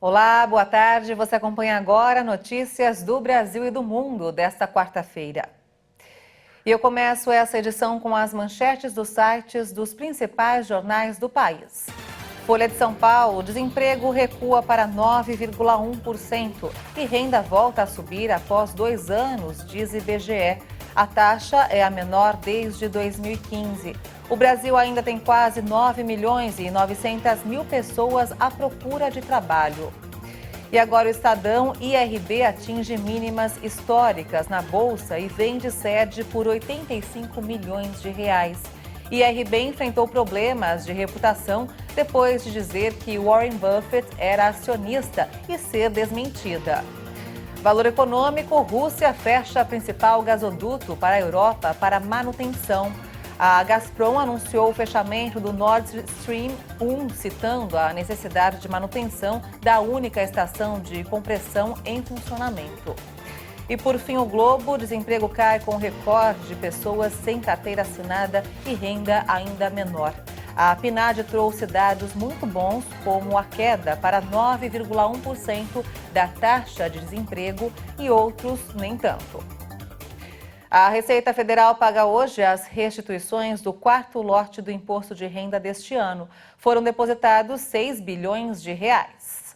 Olá, boa tarde. Você acompanha agora notícias do Brasil e do mundo desta quarta-feira. E eu começo essa edição com as manchetes dos sites dos principais jornais do país. Folha de São Paulo, desemprego recua para 9,1% e renda volta a subir após 2 anos, diz IBGE. A taxa é a menor desde 2015. O Brasil ainda tem quase 9 milhões e 900 mil pessoas à procura de trabalho. E agora o Estadão IRB atinge mínimas históricas na Bolsa e vende sede por 85 milhões de reais. IRB enfrentou problemas de reputação depois de dizer que Warren Buffett era acionista e ser desmentida. Valor econômico, Rússia fecha principal gasoduto para a Europa para manutenção. A Gazprom anunciou o fechamento do Nord Stream 1, citando a necessidade de manutenção da única estação de compressão em funcionamento. E por fim, o Globo, desemprego cai com recorde de pessoas sem carteira assinada e renda ainda menor. A PNAD trouxe dados muito bons, como a queda para 9,1% da taxa de desemprego e outros nem tanto. A Receita Federal paga hoje as restituições do 4º lote do imposto de renda deste ano. Foram depositados 6 bilhões de reais.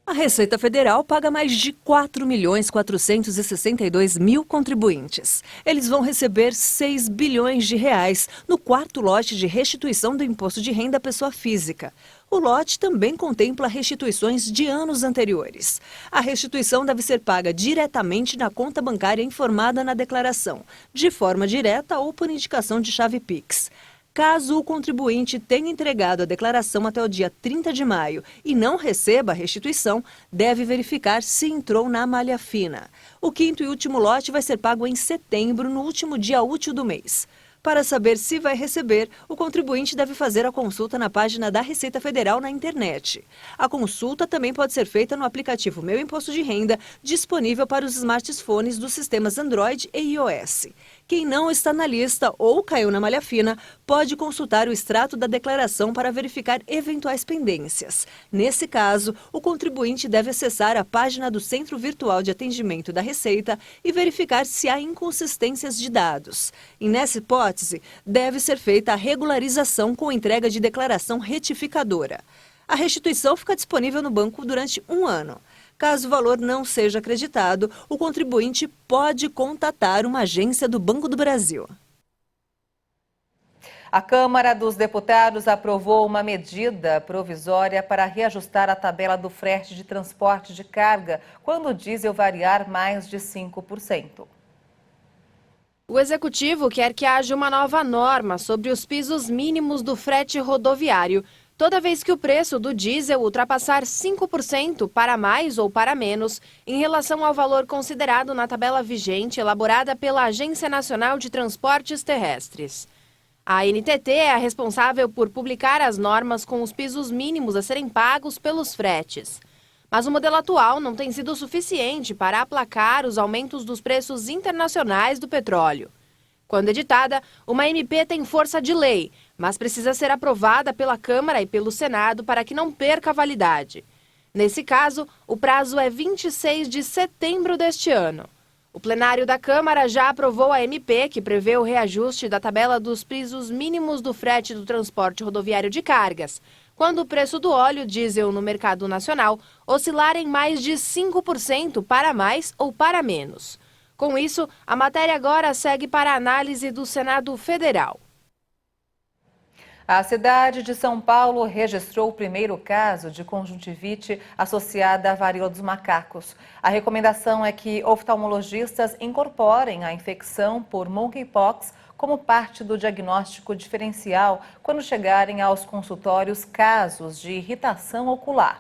A Receita Federal paga mais de 4.462.000 contribuintes. Eles vão receber 6 bilhões de reais no 4º lote de restituição do imposto de renda à pessoa física. O lote também contempla restituições de anos anteriores. A restituição deve ser paga diretamente na conta bancária informada na declaração, de forma direta ou por indicação de chave Pix. Caso o contribuinte tenha entregado a declaração até o dia 30 de maio e não receba a restituição, deve verificar se entrou na malha fina. O 5º e último lote vai ser pago em setembro, no último dia útil do mês. Para saber se vai receber, o contribuinte deve fazer a consulta na página da Receita Federal na internet. A consulta também pode ser feita no aplicativo Meu Imposto de Renda, disponível para os smartphones dos sistemas Android e iOS. Quem não está na lista ou caiu na malha fina pode consultar o extrato da declaração para verificar eventuais pendências. Nesse caso, o contribuinte deve acessar a página do Centro Virtual de Atendimento da Receita e verificar se há inconsistências de dados. E nessa hipótese, deve ser feita a regularização com entrega de declaração retificadora. A restituição fica disponível no banco durante 1 ano. Caso o valor não seja acreditado, o contribuinte pode contatar uma agência do Banco do Brasil. A Câmara dos Deputados aprovou uma medida provisória para reajustar a tabela do frete de transporte de carga quando o diesel variar mais de 5%. O Executivo quer que haja uma nova norma sobre os pisos mínimos do frete rodoviário, toda vez que o preço do diesel ultrapassar 5% para mais ou para menos em relação ao valor considerado na tabela vigente elaborada pela Agência Nacional de Transportes Terrestres. A ANTT é a responsável por publicar as normas com os pisos mínimos a serem pagos pelos fretes. Mas o modelo atual não tem sido suficiente para aplacar os aumentos dos preços internacionais do petróleo. Quando editada, uma MP tem força de lei, mas precisa ser aprovada pela Câmara e pelo Senado para que não perca a validade. Nesse caso, o prazo é 26 de setembro deste ano. O plenário da Câmara já aprovou a MP que prevê o reajuste da tabela dos pisos mínimos do frete do transporte rodoviário de cargas, quando o preço do óleo diesel no mercado nacional oscilar em mais de 5% para mais ou para menos. Com isso, a matéria agora segue para a análise do Senado Federal. A cidade de São Paulo registrou o primeiro caso de conjuntivite associada à varíola dos macacos. A recomendação é que oftalmologistas incorporem a infecção por monkeypox como parte do diagnóstico diferencial quando chegarem aos consultórios casos de irritação ocular.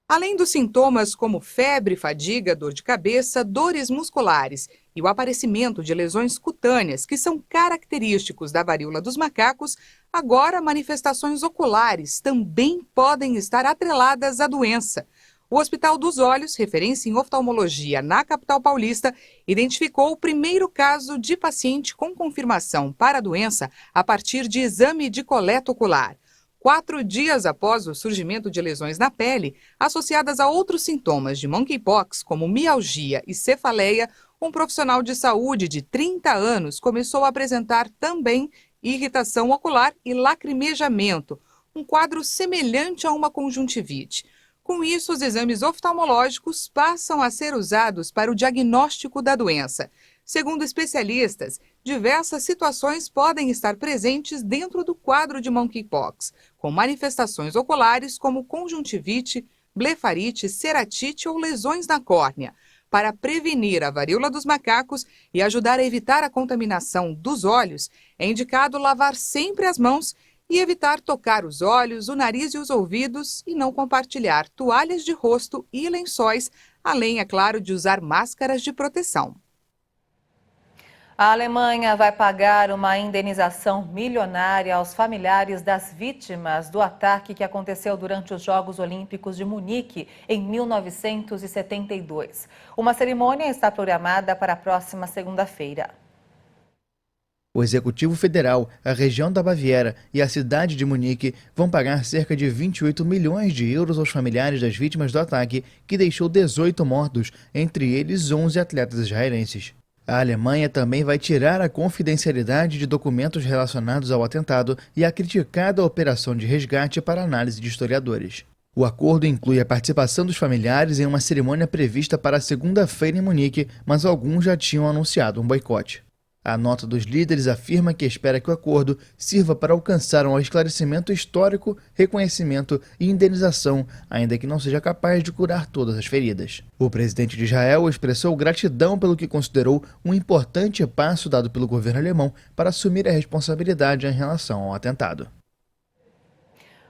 Além dos sintomas como febre, fadiga, dor de cabeça, dores musculares e o aparecimento de lesões cutâneas, que são característicos da varíola dos macacos, agora manifestações oculares também podem estar atreladas à doença. O Hospital dos Olhos, referência em oftalmologia na capital paulista, identificou o primeiro caso de paciente com confirmação para a doença a partir de exame de coleta ocular. 4 dias após o surgimento de lesões na pele, associadas a outros sintomas de monkeypox, como mialgia e cefaleia, um profissional de saúde de 30 anos começou a apresentar também irritação ocular e lacrimejamento, um quadro semelhante a uma conjuntivite. Com isso, os exames oftalmológicos passam a ser usados para o diagnóstico da doença. Segundo especialistas, diversas situações podem estar presentes dentro do quadro de monkeypox, com manifestações oculares como conjuntivite, blefarite, ceratite ou lesões na córnea. Para prevenir a varíola dos macacos e ajudar a evitar a contaminação dos olhos, é indicado lavar sempre as mãos e evitar tocar os olhos, o nariz e os ouvidos e não compartilhar toalhas de rosto e lençóis, além, é claro, de usar máscaras de proteção. A Alemanha vai pagar uma indenização milionária aos familiares das vítimas do ataque que aconteceu durante os Jogos Olímpicos de Munique em 1972. Uma cerimônia está programada para a próxima segunda-feira. O Executivo Federal, a região da Baviera e a cidade de Munique vão pagar cerca de 28 milhões de euros aos familiares das vítimas do ataque, que deixou 18 mortos, entre eles 11 atletas israelenses. A Alemanha também vai tirar a confidencialidade de documentos relacionados ao atentado e a criticada operação de resgate para análise de historiadores. O acordo inclui a participação dos familiares em uma cerimônia prevista para segunda-feira em Munique, mas alguns já tinham anunciado um boicote. A nota dos líderes afirma que espera que o acordo sirva para alcançar um esclarecimento histórico, reconhecimento e indenização, ainda que não seja capaz de curar todas as feridas. O presidente de Israel expressou gratidão pelo que considerou um importante passo dado pelo governo alemão para assumir a responsabilidade em relação ao atentado.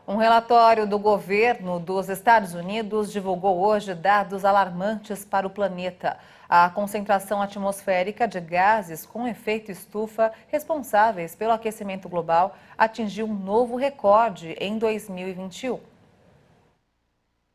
Um relatório do governo dos Estados Unidos divulgou hoje dados alarmantes para o planeta. A concentração atmosférica de gases com efeito estufa responsáveis pelo aquecimento global atingiu um novo recorde em 2021.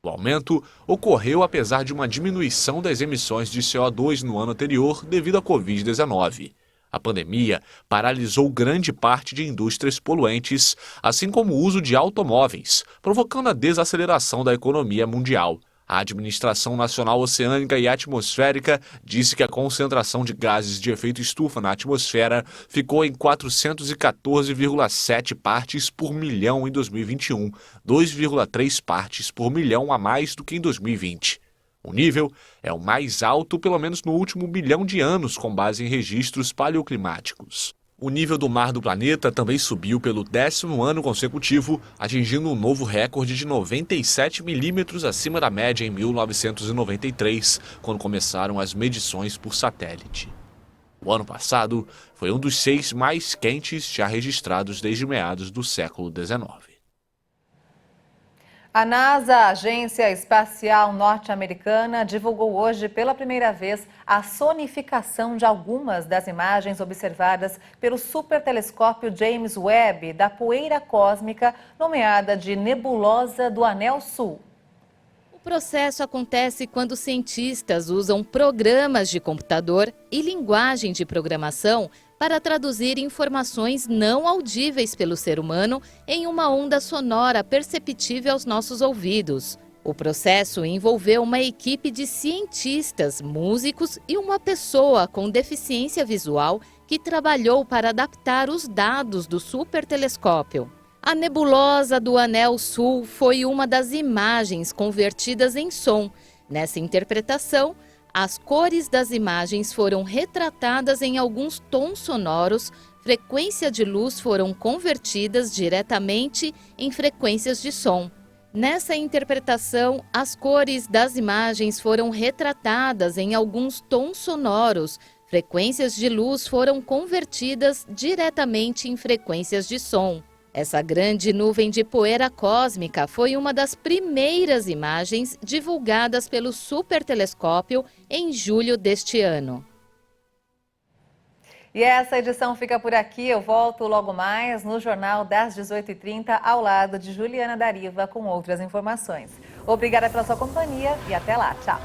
O aumento ocorreu apesar de uma diminuição das emissões de CO2 no ano anterior devido à Covid-19. A pandemia paralisou grande parte de indústrias poluentes, assim como o uso de automóveis, provocando a desaceleração da economia mundial. A Administração Nacional Oceânica e Atmosférica disse que a concentração de gases de efeito estufa na atmosfera ficou em 414,7 partes por milhão em 2021, 2,3 partes por milhão a mais do que em 2020. O nível é o mais alto pelo menos no último bilhão de anos, com base em registros paleoclimáticos. O nível do mar do planeta também subiu pelo 10º ano consecutivo, atingindo um novo recorde de 97 milímetros acima da média em 1993, quando começaram as medições por satélite. O ano passado foi um dos 6 mais quentes já registrados desde meados do século XIX. A NASA, a Agência Espacial Norte-Americana, divulgou hoje pela primeira vez a sonificação de algumas das imagens observadas pelo supertelescópio James Webb da poeira cósmica, nomeada de Nebulosa do Anel Sul. O processo acontece quando cientistas usam programas de computador e linguagem de programação para traduzir informações não audíveis pelo ser humano em uma onda sonora perceptível aos nossos ouvidos. O processo envolveu uma equipe de cientistas, músicos e uma pessoa com deficiência visual que trabalhou para adaptar os dados do supertelescópio. A nebulosa do Anel Sul foi uma das imagens convertidas em som. Nessa interpretação, as cores das imagens foram retratadas em alguns tons sonoros, frequências de luz foram convertidas diretamente em frequências de som. Nessa interpretação, as cores das imagens foram retratadas em alguns tons sonoros, frequências de luz foram convertidas diretamente em frequências de som. Essa grande nuvem de poeira cósmica foi uma das primeiras imagens divulgadas pelo supertelescópio em julho deste ano. E essa edição fica por aqui. Eu volto logo mais no Jornal das 18h30, ao lado de Juliana Dariva, com outras informações. Obrigada pela sua companhia e até lá. Tchau!